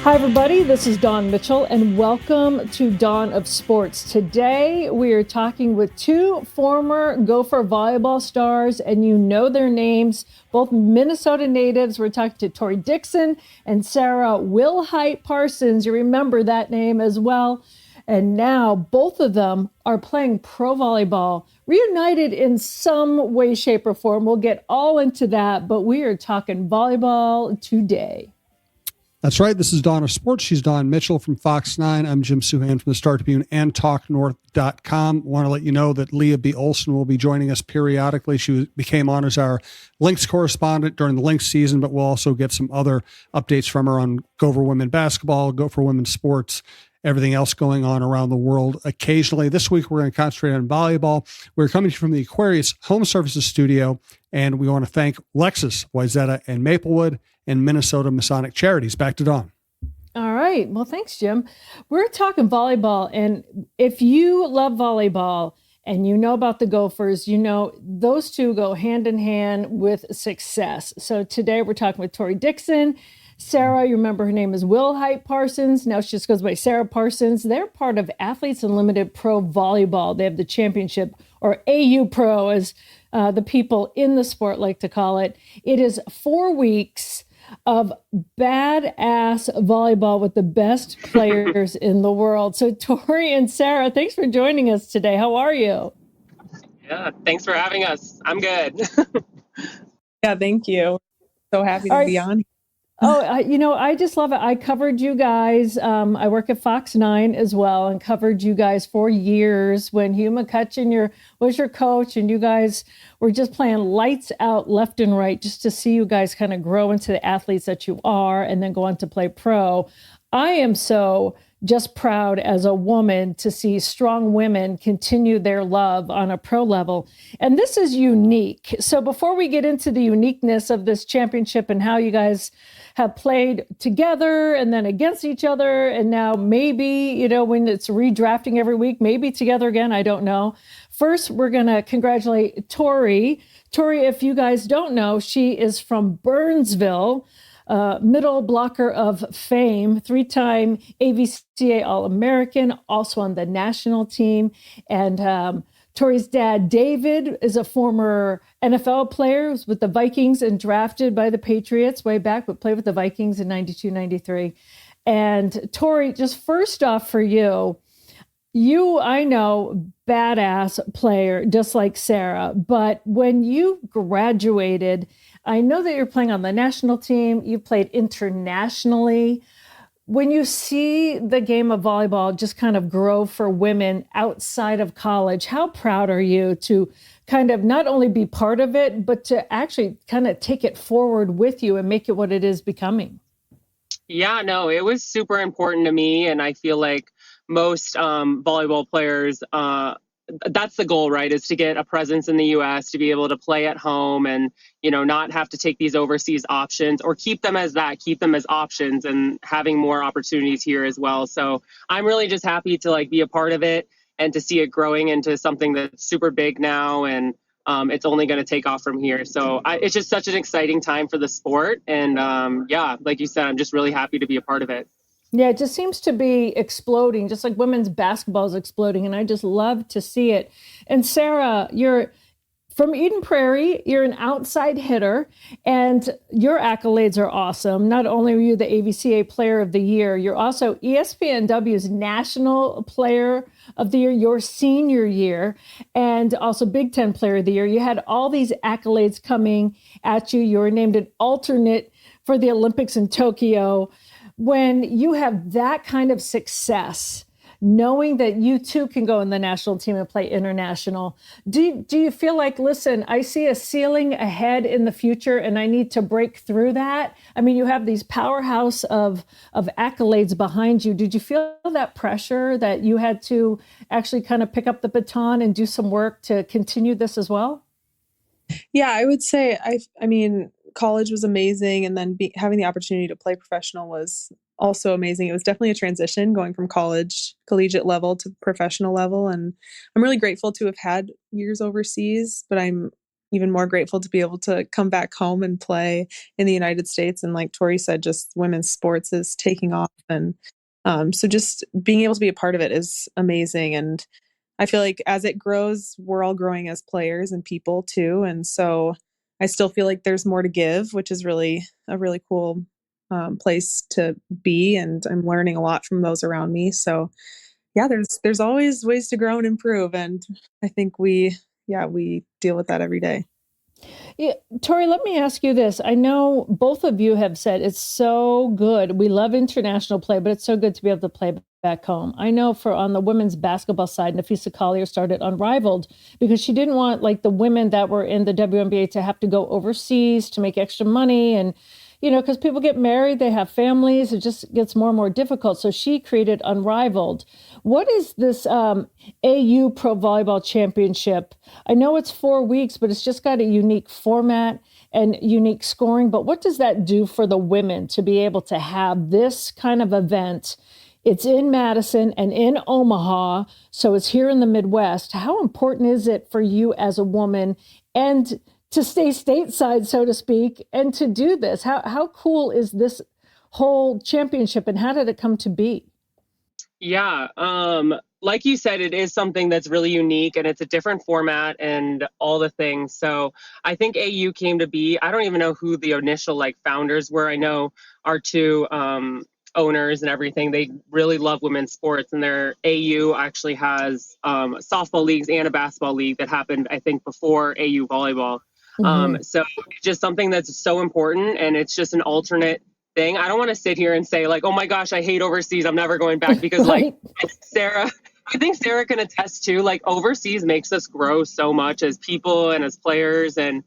Hi, everybody. This is Dawn Mitchell, and welcome to Dawn of Sports. Today, we are talking with two former Gopher volleyball stars, and you know their names, both Minnesota natives. We're talking to Tori Dixon and Sarah Wilhite Parsons. You remember that name as well. And now both of them are playing pro volleyball, reunited in some way, shape, or form. We'll get all into that, but we are talking volleyball today. That's right. This is Dawn of Sports. She's Dawn Mitchell from Fox 9. I'm Jim Suhan from the Star Tribune and TalkNorth.com. Want to let you know that Leah B. Olson will be joining us periodically. She became on as our Lynx correspondent during the Lynx season, but we'll also get some other updates from her on Gopher women basketball, Gopher women sports, everything else going on around the world occasionally. This week, we're going to concentrate on volleyball. We're coming from the Aquarius Home Services Studio, and we want to thank Lexus, Wayzata, and Maplewood, and Minnesota Masonic Charities. Back to Dawn. All right. Well, thanks, Jim. We're talking volleyball, and if you love volleyball and you know about the Gophers, you know those two go hand in hand with success. So today we're talking with Tori Dixon. Sarah, you remember her name is Wilhite Parsons. Now she just goes by Sarah Parsons. They're part of Athletes Unlimited Pro Volleyball. They have the championship, or AU Pro, as the people in the sport like to call it. It is 4 weeks of badass volleyball with the best players in the world. So Tori and Sarah, thanks for joining us today. How are you? Yeah, thanks for having us. I'm good. Yeah, thank you. So happy to be on. I just love it. I covered you guys. I work at Fox 9 as well, and covered you guys for years when Hugh McCutcheon was your coach, and you guys were just playing lights out left and right, just to see you guys kind of grow into the athletes that you are and then go on to play pro. I am so just proud as a woman to see strong women continue their love on a pro level. And this is unique. So before we get into the uniqueness of this championship and how you guys have played together and then against each other, and now maybe, when it's redrafting every week, maybe together again, I don't know. First, we're going to congratulate Tori. Tori, if you guys don't know, she is from Burnsville, middle blocker of fame, 3-time AVCA All-American, also on the national team. And Tori's dad, David, is a former NFL player, was with the Vikings and drafted by the Patriots way back, but played with the Vikings in 92, 93. And Tori, just first off for you, I know, badass player, just like Sarah, but when you graduated, I know that you're playing on the national team. You played internationally. When you see the game of volleyball just kind of grow for women outside of college, how proud are you to kind of not only be part of it, but to actually kind of take it forward with you and make it what it is becoming? Yeah, no, it was super important to me. And I feel like most volleyball players, that's the goal, right? Is to get a presence in the U.S., to be able to play at home and, not have to take these overseas options, or keep them as options and having more opportunities here as well. So I'm really just happy to be a part of it and to see it growing into something that's super big now. And it's only going to take off from here. So it's just such an exciting time for the sport. And like you said, I'm just really happy to be a part of it. Yeah, it just seems to be exploding, just like women's basketball is exploding. And I just love to see it. And Sarah, you're from Eden Prairie. You're an outside hitter, and your accolades are awesome. Not only were you the AVCA Player of the Year, you're also ESPNW's National Player of the Year your senior year, and also Big Ten Player of the Year. You had all these accolades coming at you. You were named an alternate for the Olympics in Tokyo. When you have that kind of success, knowing that you too can go in the national team and play international, do you feel like, listen, I see a ceiling ahead in the future and I need to break through that? I mean, you have these powerhouse of accolades behind you. Did you feel that pressure that you had to actually kind of pick up the baton and do some work to continue this as well? Yeah, I would say, I mean, college was amazing. And then having the opportunity to play professional was also amazing. It was definitely a transition going from collegiate level to professional level. And I'm really grateful to have had years overseas, but I'm even more grateful to be able to come back home and play in the United States. And like Tori said, just women's sports is taking off. And so just being able to be a part of it is amazing. And I feel like as it grows, we're all growing as players and people too. And so I still feel like there's more to give, which is really a really cool place to be. And I'm learning a lot from those around me. So yeah, there's always ways to grow and improve. And I think we deal with that every day. Yeah, Tori, let me ask you this. I know both of you have said it's so good. We love international play, but it's so good to be able to play back home. I know for on the women's basketball side, Nafisa Collier started Unrivaled because she didn't want like the women that were in the WNBA to have to go overseas to make extra money. And, because people get married, they have families, it just gets more and more difficult. So she created Unrivaled. What is this AU Pro Volleyball Championship? I know it's 4 weeks, but it's just got a unique format and unique scoring. But what does that do for the women to be able to have this kind of event? It's in Madison and in Omaha, so it's here in the Midwest. How important is it for you as a woman and to stay stateside, so to speak, and to do this? How cool is this whole championship, and how did it come to be? Yeah, like you said, it is something that's really unique, and it's a different format and all the things. So I think AU came to be. I don't even know who the initial founders were. I know our two owners and everything. They really love women's sports, and their AU actually has softball leagues and a basketball league that happened, I think, before AU volleyball. So it's just something that's so important, and it's just an alternate thing. I don't want to sit here and say oh my gosh, I hate overseas, I'm never going back, because right. I think Sarah can attest to overseas makes us grow so much as people and as players. And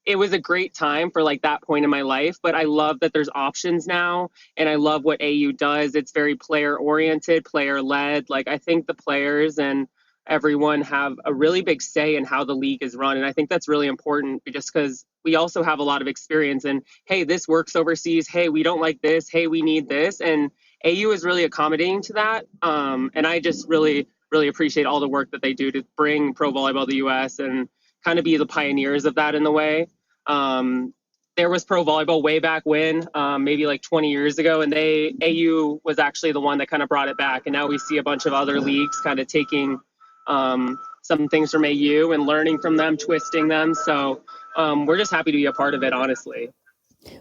it was a great time for that point in my life, but I love that there's options now, and I love what AU does. It's very player oriented, player led. I think the players and everyone have a really big say in how the league is run. And I think that's really important, just because we also have a lot of experience in, hey, this works overseas. Hey, we don't like this. Hey, we need this. And AU is really accommodating to that. And I just really, really appreciate all the work that they do to bring pro volleyball to the US and kind of be the pioneers of that in the way. There was pro volleyball way back when, maybe 20 years ago, and AU was actually the one that kind of brought it back. And now we see a bunch of other leagues kind of taking some things from AU and learning from them, twisting them. So we're just happy to be a part of it, honestly.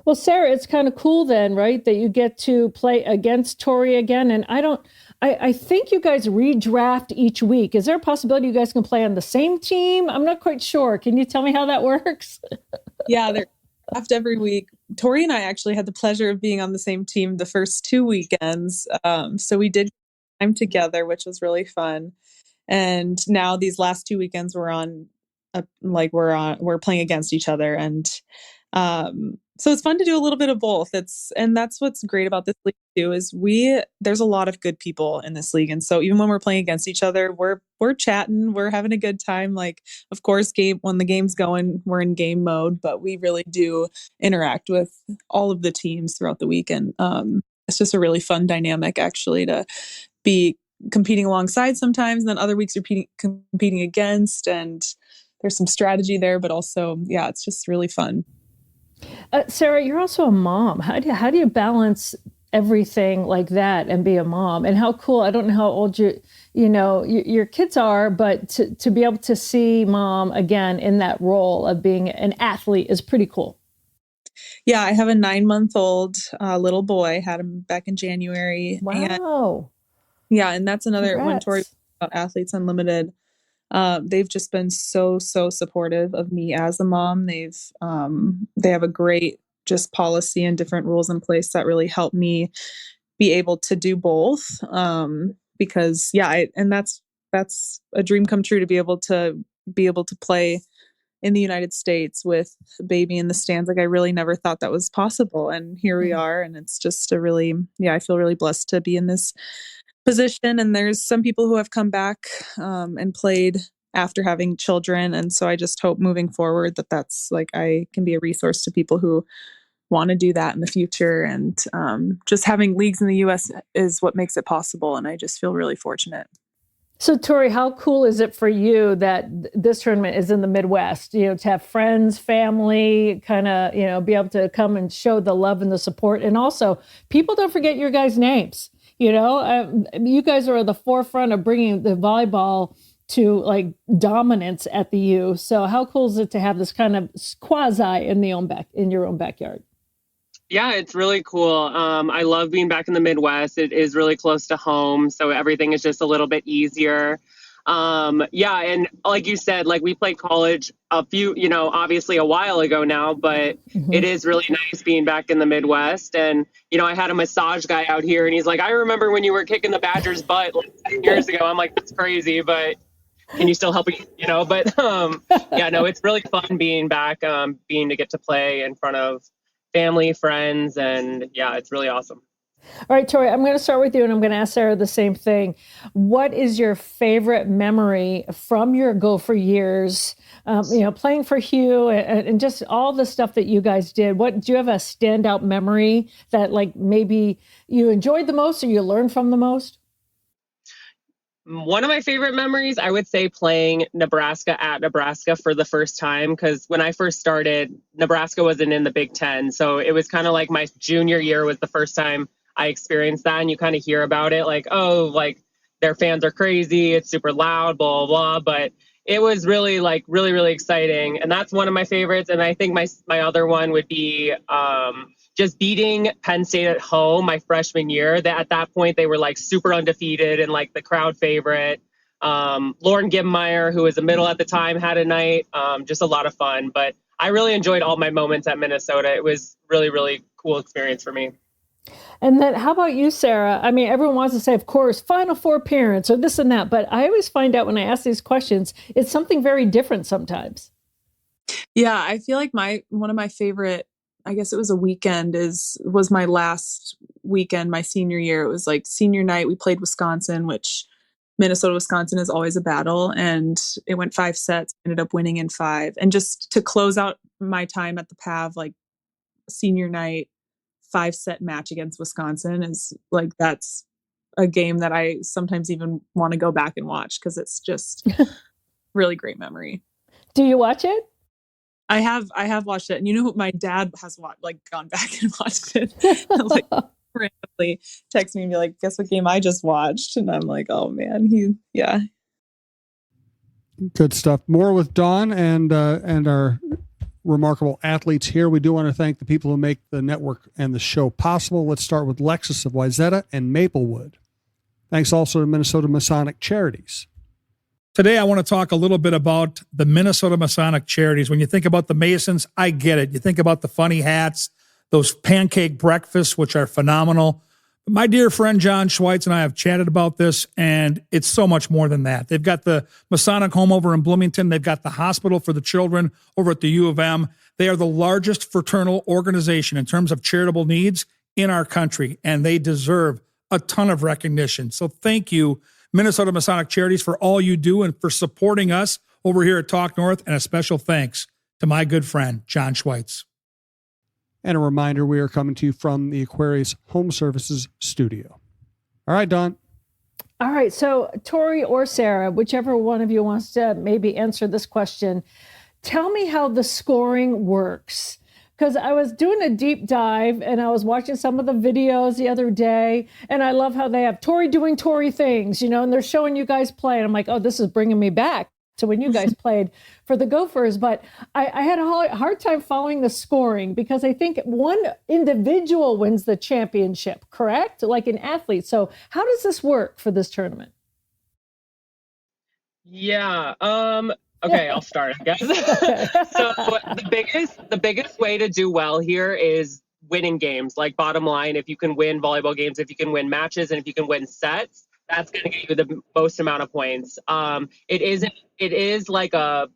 Well, Sarah, it's kind of cool then, right, that you get to play against Tori again. And I think you guys redraft each week. Is there a possibility you guys can play on the same team? I'm not quite sure. Can you tell me how that works? Yeah, they're draft every week. Tori and I actually had the pleasure of being on the same team the first 2 weekends. So we did time together, which was really fun. And now these last 2 weekends we're playing against each other. And so it's fun to do a little bit of both. And that's what's great about this league too, is there's a lot of good people in this league. And so even when we're playing against each other, we're chatting, we're having a good time. Of course, when the game's going, we're in game mode, but we really do interact with all of the teams throughout the week. And it's just a really fun dynamic actually to be competing alongside sometimes, and then other weeks you're competing against, and there's some strategy there, but also, yeah, it's just really fun. Sarah, you're also a mom. How do you balance everything like that and be a mom? And how cool, I don't know how old your kids are, but to be able to see mom again in that role of being an athlete is pretty cool. Yeah, I have a 9-month-old little boy, had him back in January. Wow. Yeah, and that's another Congrats. when Tori about Athletes Unlimited. They've just been so supportive of me as a mom. They have a great just policy and different rules in place that really help me be able to do both. Because that's a dream come true to be able to play in the United States with a baby in the stands. I really never thought that was possible, and here we are. And it's just I feel really blessed to be in this position. And there's some people who have come back and played after having children. And so I just hope moving forward that's I can be a resource to people who want to do that in the future. And just having leagues in the US is what makes it possible. And I just feel really fortunate. So, Tori, how cool is it for you that this tournament is in the Midwest? To have friends, family, kind of, be able to come and show the love and the support. And also, people don't forget your guys' names. You guys are at the forefront of bringing the volleyball to like dominance at the U. So, how cool is it to have this kind of quasi in your own backyard? Yeah, it's really cool. I love being back in the Midwest. It is really close to home, so everything is just a little bit easier. Yeah, and like you said, like we played college obviously a while ago now, but it is really nice being back in the Midwest. And, I had a massage guy out here and he's like, I remember when you were kicking the Badgers' butt like 10 years ago. I'm like, that's crazy, but can you still help me? But yeah, no, it's really fun being back, being to get to play in front of family, friends, and yeah, it's really awesome. All right, Tori, I'm going to start with you and I'm going to ask Sarah the same thing. What is your favorite memory from your Gopher years, playing for Hugh and just all the stuff that you guys did? Do you have a standout memory that like maybe you enjoyed the most or you learned from the most? One of my favorite memories, I would say playing Nebraska at Nebraska for the first time, because when I first started, Nebraska wasn't in the Big Ten. So it was kind of like my junior year was the first time I experienced that. And you kind of hear about it like, oh, like their fans are crazy. It's super loud, blah, blah, blah. But it was really like really, really exciting. And that's one of my favorites. And I think my other one would be just beating Penn State at home my freshman year. At that point, they were like super undefeated and like the crowd favorite. Lauren Gibmeyer, who was a middle at the time, had a night. Just a lot of fun. But I really enjoyed all my moments at Minnesota. It was really, really cool experience for me. And then how about you, Sarah? I mean, everyone wants to say, of course, Final Four appearance or this and that. But I always find out when I ask these questions, it's something very different sometimes. Yeah, I feel like one of my favorite, I guess it was a weekend, was my last weekend, my senior year. It was like senior night. We played Wisconsin, which Minnesota, Wisconsin is always a battle. And it went 5 sets, ended up winning in 5. And just to close out my time at the PAV, like senior night, 5-set match against Wisconsin is like, that's a game that I sometimes even want to go back and watch because it's just really great memory. Do you watch it? I have watched it, and my dad has gone back and watched it. Like randomly text me and be like, "Guess what game I just watched?" And I'm like, "Oh man, yeah." Good stuff. More with Dawn and our remarkable athletes here. We do want to thank the people who make the network and the show possible. Let's start with Lexus of Wayzata and Maplewood. Thanks also to Minnesota Masonic Charities. Today, I want to talk a little bit about the Minnesota Masonic Charities. When you think about the Masons, I get it. You think about the funny hats, those pancake breakfasts, which are phenomenal. My dear friend John Schweitz and I have chatted about this, and it's so much more than that. They've got the Masonic home over in Bloomington. They've got the hospital for the children over at the U of M. They are the largest fraternal organization in terms of charitable needs in our country, and they deserve a ton of recognition. So thank you, Minnesota Masonic Charities, for all you do and for supporting us over here at Talk North, and a special thanks to my good friend, John Schweitz. And a reminder, we are coming to you from the Aquarius Home Services studio. All right, Dawn. All right. So Tori or Sarah, whichever one of you wants to maybe answer this question, tell me how the scoring works. Because I was doing a deep dive and I was watching some of the videos the other day, and I love how they have Tori doing Tori things, and they're showing you guys play. And I'm like, oh, this is bringing me back to when you guys played for the Gophers. But I had a hard time following the scoring because I think one individual wins the championship, correct? Like an athlete. So how does this work for this tournament? Yeah. Okay, I'll start, I guess. So the biggest way to do well here is winning games. Like, bottom line, if you can win volleyball games, if you can win matches, and if you can win sets, that's going to get you the most amount of points. It is like a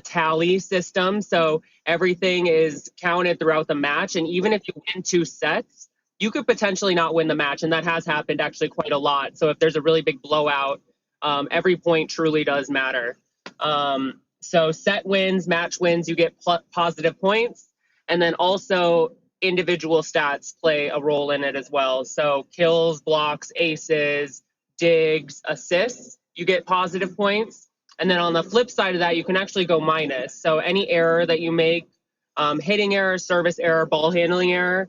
tally system, so everything is counted throughout the match. And even if you win 2 sets, you could potentially not win the match, and that has happened actually quite a lot. So if there's a really big blowout, every point truly does matter. So set wins, match wins, you get positive points. And then also individual stats play a role in it as well. So kills, blocks, aces, digs, assists, you get positive points. And then on the flip side of that, you can actually go minus. So any error that you make, hitting error, service error, ball handling error,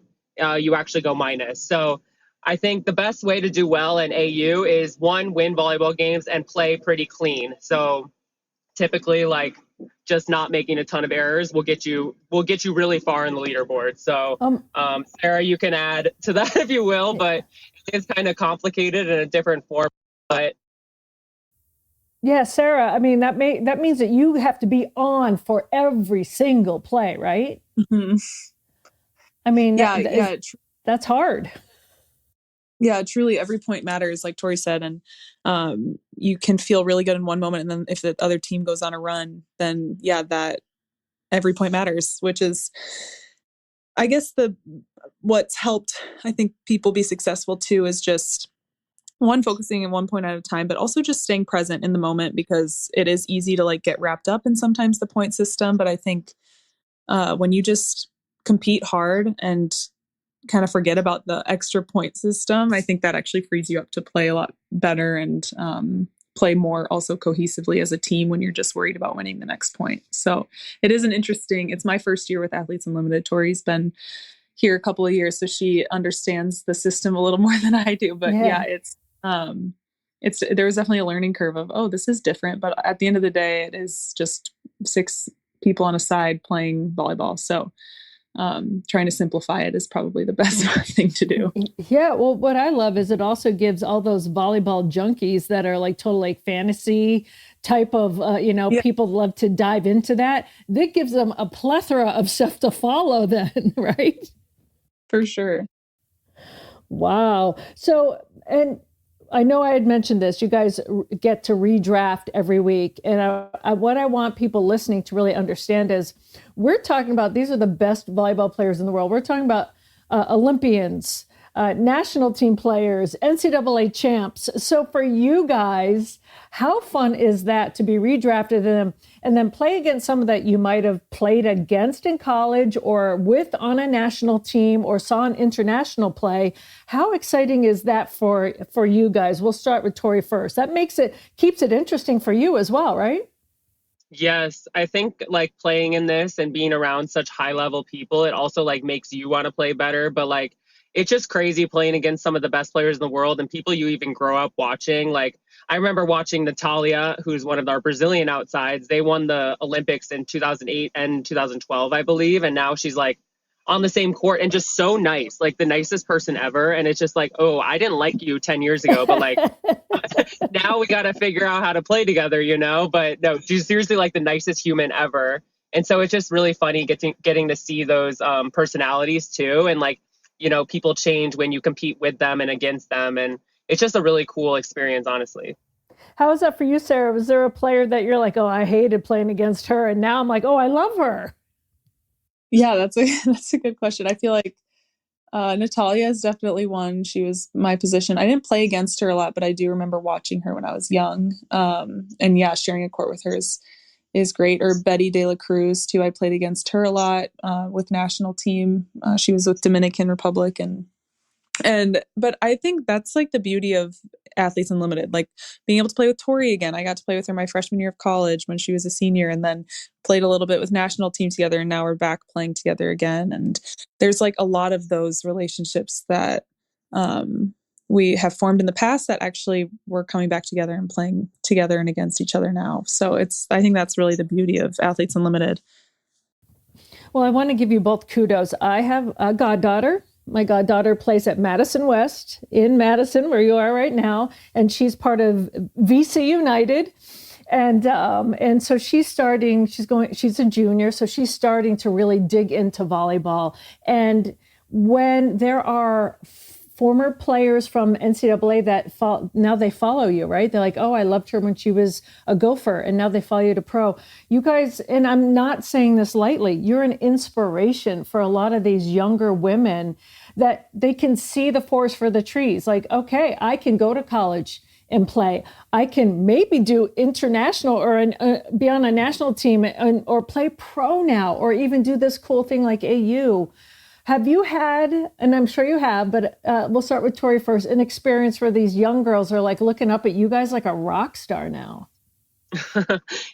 you actually go minus. So I think the best way to do well in AU is, one, win volleyball games and play pretty clean. So typically, like, just not making a ton of errors will get you really far in the leaderboard. So Sarah, you can add to that if you will, but it's kind of complicated in a different form. But yeah, Sarah, I mean, that means that you have to be on for every single play, right? Mm-hmm. I mean, that's hard. Yeah, truly every point matters, like Tori said. And you can feel really good in one moment. And then if the other team goes on a run, then that every point matters, which is, I guess, what's helped, I think, people be successful too, is just, one, focusing in 1 point at a time, but also just staying present in the moment, because it is easy to like get wrapped up in sometimes the point system. But I think when you just compete hard and kind of forget about the extra point system, I think that actually frees you up to play a lot better and play more also cohesively as a team when you're just worried about winning the next point. So it is it's my first year with Athletes Unlimited. Tori's been here a couple of years, so she understands the system a little more than I do. But there was definitely a learning curve of, oh, this is different. But at the end of the day, it is just 6 people on a side playing volleyball. So trying to simplify it is probably the best thing to do. Yeah. Well, what I love is it also gives all those volleyball junkies that are like total like fantasy type of, people love to dive into that. That gives them a plethora of stuff to follow then, right? For sure. Wow. So, and I know I had mentioned this, you guys get to redraft every week. And what I want people listening to really understand is we're talking about, these are the best volleyball players in the world. We're talking about Olympians, national team players, NCAA champs. So for you guys, how fun is that to be redrafted and then play against someone that you might have played against in college or with on a national team or saw an international play? How exciting is that for you guys? We'll start with Tori first. That keeps it interesting for you as well, right? Yes, I think like playing in this and being around such high level people, it also like makes you want to play better. But like, it's just crazy playing against some of the best players in the world and people you even grow up watching. Like, I remember watching Natalia, who's one of our Brazilian outsides. They won the Olympics in 2008 and 2012, I believe. And now she's like on the same court and just so nice, like the nicest person ever. And it's just like, oh, I didn't like you 10 years ago, but like now we got to figure out how to play together, But no, she's seriously like the nicest human ever. And so it's just really funny getting to see those personalities too. And like, people change when you compete with them and against them. And it's just a really cool experience, honestly. How is that for you, Sarah? Was there a player that you're like, oh, I hated playing against her, and now I'm like, oh, I love her? Yeah, that's a good question. I feel like Natalia is definitely one. She was my position. I didn't play against her a lot, but I do remember watching her when I was young. And yeah, sharing a court with her is great. Or Betty De La Cruz too. I played against her a lot with national team. She was with Dominican Republic but I think that's like the beauty of Athletes Unlimited, like being able to play with Tori again. I got to play with her my freshman year of college when she was a senior, and then played a little bit with national team together. And now we're back playing together again. And there's like a lot of those relationships that we have formed in the past that actually we're coming back together and playing together and against each other now. So I think that's really the beauty of Athletes Unlimited. Well, I want to give you both kudos. I have a goddaughter. My goddaughter plays at Madison West in Madison, where you are right now, and she's part of VC United. And so she's a junior, so she's starting to really dig into volleyball. And when there are former players from NCAA that now they follow you, right? They're like, oh, I loved her when she was a Gopher, and now they follow you to pro. You guys, and I'm not saying this lightly, you're an inspiration for a lot of these younger women that they can see the forest for the trees. Like, okay, I can go to college and play. I can maybe do international or be on a national team or play pro now, or even do this cool thing like AU. Have you had, and I'm sure you have, but we'll start with Tori first, an experience where these young girls are like looking up at you guys like a rock star now?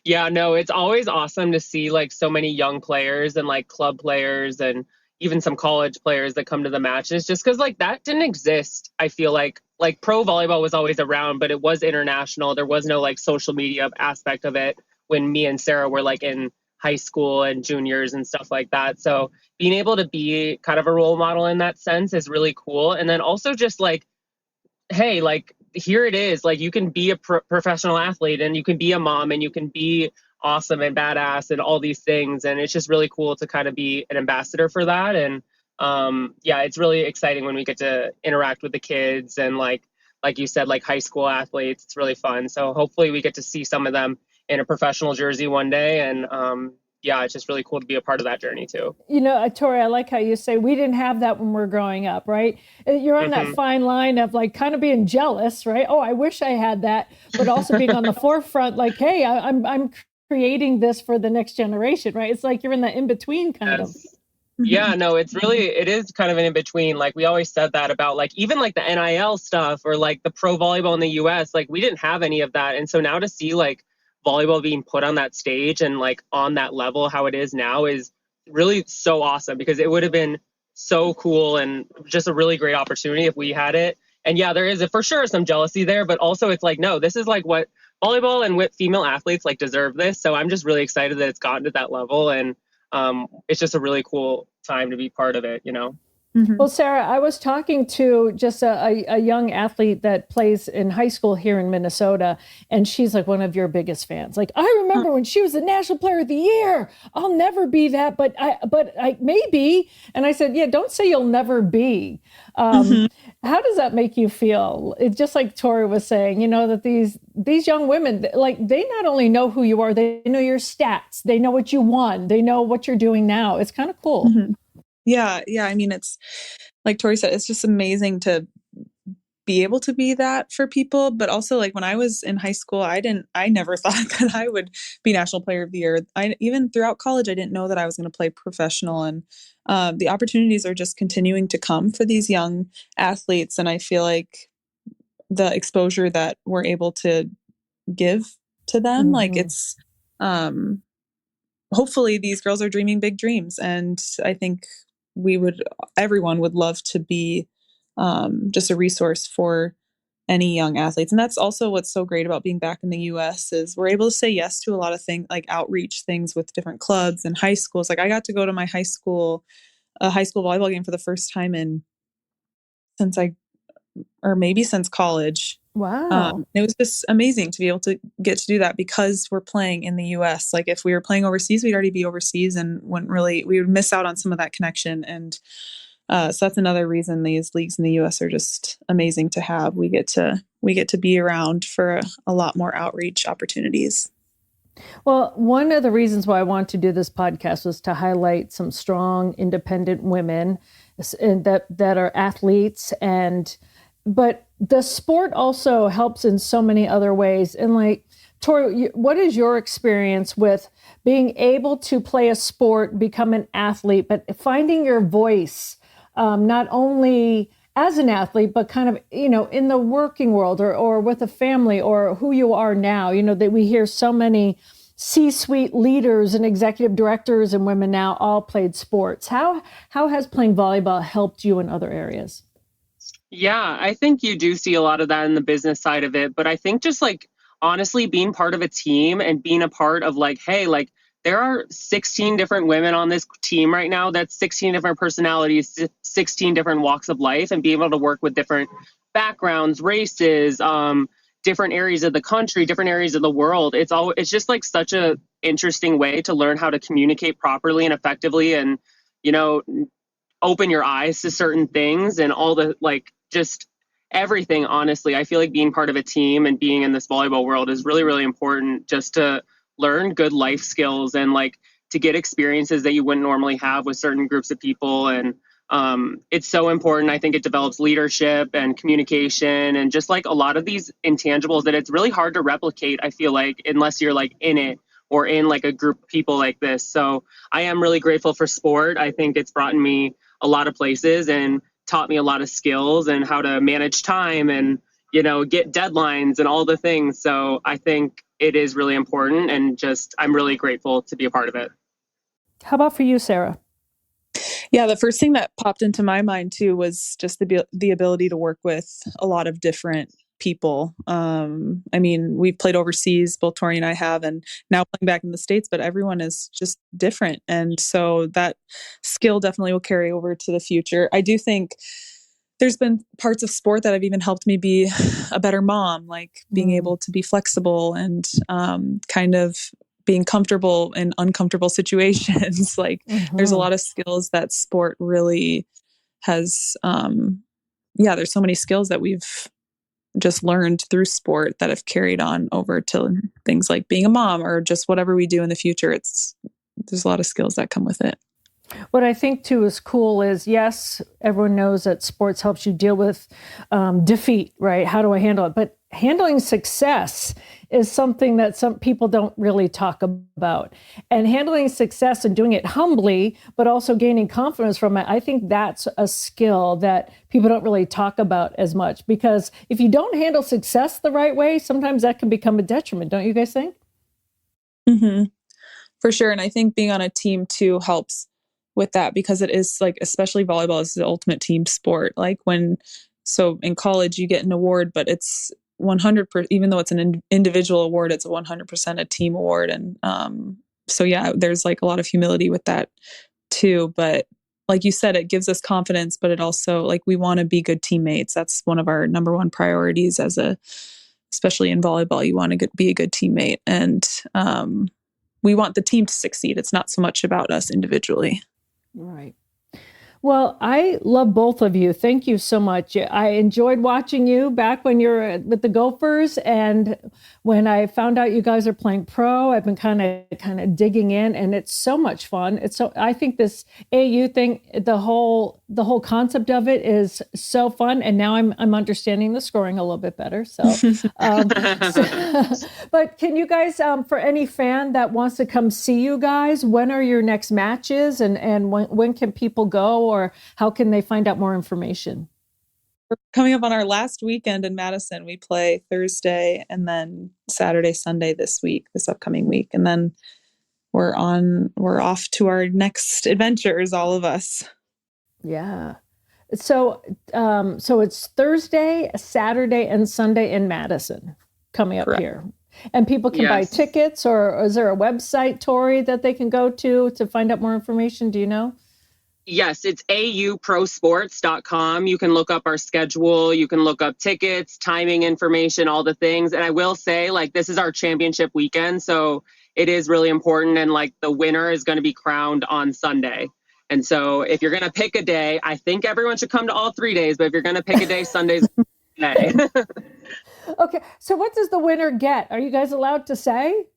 Yeah, no, it's always awesome to see like so many young players and like club players and even some college players that come to the matches, just because like that didn't exist. I feel like pro volleyball was always around, but it was international. There was no like social media aspect of it when me and Sarah were like in high school and juniors and stuff like that. So being able to be kind of a role model in that sense is really cool. And then also just like, hey, like here it is, like you can be a professional athlete and you can be a mom and you can be awesome and badass and all these things, and it's just really cool to kind of be an ambassador for that. And yeah, it's really exciting when we get to interact with the kids and like you said, like high school athletes. It's really fun. So hopefully we get to see some of them in a professional jersey one day. And yeah, it's just really cool to be a part of that journey too. You know, Tori, I like how you say we didn't have that when we're growing up, right? You're on that fine line of like kind of being jealous, right? Oh, I wish I had that, but also being on the forefront, like, hey, I'm creating this for the next generation, right? It's like you're in the in between kind of. Yeah, no, it is kind of an in between. Like we always said that about like even like the NIL stuff or like the pro volleyball in the US, like we didn't have any of that. And so now to see like volleyball being put on that stage and like on that level how it is now is really so awesome, because it would have been so cool and just a really great opportunity if we had it. And yeah, there is for sure some jealousy there, but also it's like, no, this is like what volleyball and what female athletes like deserve this. So I'm just really excited that it's gotten to that level, and it's just a really cool time to be part of it, you know? Well, Sarah, I was talking to just a young athlete that plays in high school here in Minnesota, and she's like one of your biggest fans. Like, I remember when she was the National Player of the Year. I'll never be that, but I maybe. And I said, yeah, don't say you'll never be. How does that make you feel? It's just like Tori was saying, you know, that these young women, like they not only know who you are, they know your stats, they know what you won, they know what you're doing now. It's kind of cool. Yeah. I mean, it's like Tori said, it's just amazing to be able to be that for people. But also like when I was in high school, I never thought that I would be National Player of the Year. Even throughout college, I didn't know that I was going to play professional. And the opportunities are just continuing to come for these young athletes. And I feel like the exposure that we're able to give to them, like it's, hopefully these girls are dreaming big dreams. And I think everyone would love to be just a resource for any young athletes. And that's also what's so great about being back in the US is we're able to say yes to a lot of things, like outreach things with different clubs and high schools. Like I got to go to my high school volleyball game for the first time since college. Wow. It was just amazing to be able to get to do that because we're playing in the US. Like if we were playing overseas, we'd already be overseas and we would miss out on some of that connection. And so that's another reason these leagues in the US are just amazing to have. We get to be around for a lot more outreach opportunities. Well, one of the reasons why I want to do this podcast was to highlight some strong, independent women that are athletes, but the sport also helps in so many other ways. And like, Tori, what is your experience with being able to play a sport, become an athlete, but finding your voice, not only as an athlete, but kind of, you know, in the working world or with a family or who you are now? You know, that we hear so many C-suite leaders and executive directors and women now all played sports. How has playing volleyball helped you in other areas? Yeah, I think you do see a lot of that in the business side of it. But I think just like, honestly, being part of a team and being a part of like, hey, like there are 16 different women on this team right now. That's 16 different personalities, 16 different walks of life, and being able to work with different backgrounds, races, different areas of the country, different areas of the world. It's just like such a interesting way to learn how to communicate properly and effectively, and, you know, open your eyes to certain things and all the like just everything. Honestly, I feel like being part of a team and being in this volleyball world is really, really important, just to learn good life skills and like to get experiences that you wouldn't normally have with certain groups of people. And it's so important. I think it develops leadership and communication and just like a lot of these intangibles that it's really hard to replicate, I feel like, unless you're like in it or in like a group of people like this. So I am really grateful for sport. I think it's brought me a lot of places and taught me a lot of skills and how to manage time and, get deadlines and all the things. So I think it is really important, and I'm really grateful to be a part of it. How about for you, Sarah? Yeah, the first thing that popped into my mind too was just the ability to work with a lot of different people. We've played overseas, both Tori and I have, and now playing back in the States, but everyone is just different. And so that skill definitely will carry over to the future. I do think there's been parts of sport that have even helped me be a better mom, like being able to be flexible and kind of being comfortable in uncomfortable situations. Like there's a lot of skills that sport really has. There's so many skills that we've just learned through sport that have carried on over to things like being a mom or just whatever we do in the future. There's a lot of skills that come with it. What I think too is cool is, yes, everyone knows that sports helps you deal with defeat, right? How do I handle it? But handling success is something that some people don't really talk about. And handling success and doing it humbly, but also gaining confidence from it, I think that's a skill that people don't really talk about as much. Because if you don't handle success the right way, sometimes that can become a detriment. Don't you guys think? Mm-hmm. For sure. And I think being on a team too helps with that, because it is like, especially volleyball is the ultimate team sport. Like so in college you get an award, but it's 100%, even though it's an individual award, it's a 100% a team award. And there's like a lot of humility with that too. But like you said, it gives us confidence, but it also, like, we want to be good teammates. That's one of our number one priorities especially in volleyball. You want to be a good teammate, and we want the team to succeed. It's not so much about us individually. Right. Well, I love both of you. Thank you so much. I enjoyed watching you back when you were with the Gophers, and when I found out you guys are playing pro, I've been kind of digging in, and it's so much fun. I think this AU thing, the whole concept of it is so fun, and now I'm understanding the scoring a little bit better. But can you guys, for any fan that wants to come see you guys, when are your next matches, and when can people go? Or how can they find out more information? We're coming up on our last weekend in Madison. We play Thursday and then Saturday, Sunday this upcoming week. And then we're off to our next adventures, all of us. Yeah. So it's Thursday, Saturday, and Sunday in Madison coming up. Correct. Here. And people can buy tickets, or is there a website, Tori, that they can go to find out more information? Do you know? Yes, it's auprosports.com. You can look up our schedule. You can look up tickets, timing information, all the things. And I will say, like, this is our championship weekend, so it is really important. And like, the winner is going to be crowned on Sunday. And so if you're going to pick a day, I think everyone should come to all 3 days. But if you're going to pick a day, Sunday's day. Okay. So what does the winner get? Are you guys allowed to say?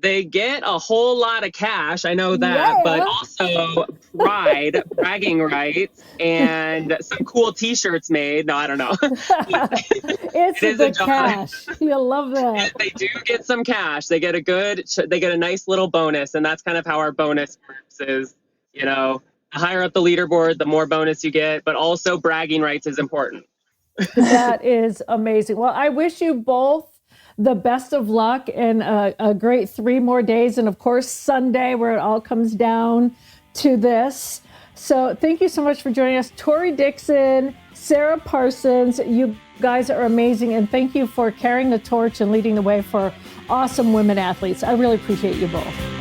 They get a whole lot of cash, I know that, but also bragging rights, and some cool T-shirts made. No, I don't know. It's the cash. You'll love that. They do get some cash. They get a nice little bonus, and that's kind of how our bonus works is, the higher up the leaderboard, the more bonus you get, but also bragging rights is important. That is amazing. Well, I wish you both the best of luck and a great 3 more days. And of course, Sunday, where it all comes down to this. So thank you so much for joining us. Tori Dixon, Sarah Parsons, you guys are amazing. And thank you for carrying the torch and leading the way for awesome women athletes. I really appreciate you both.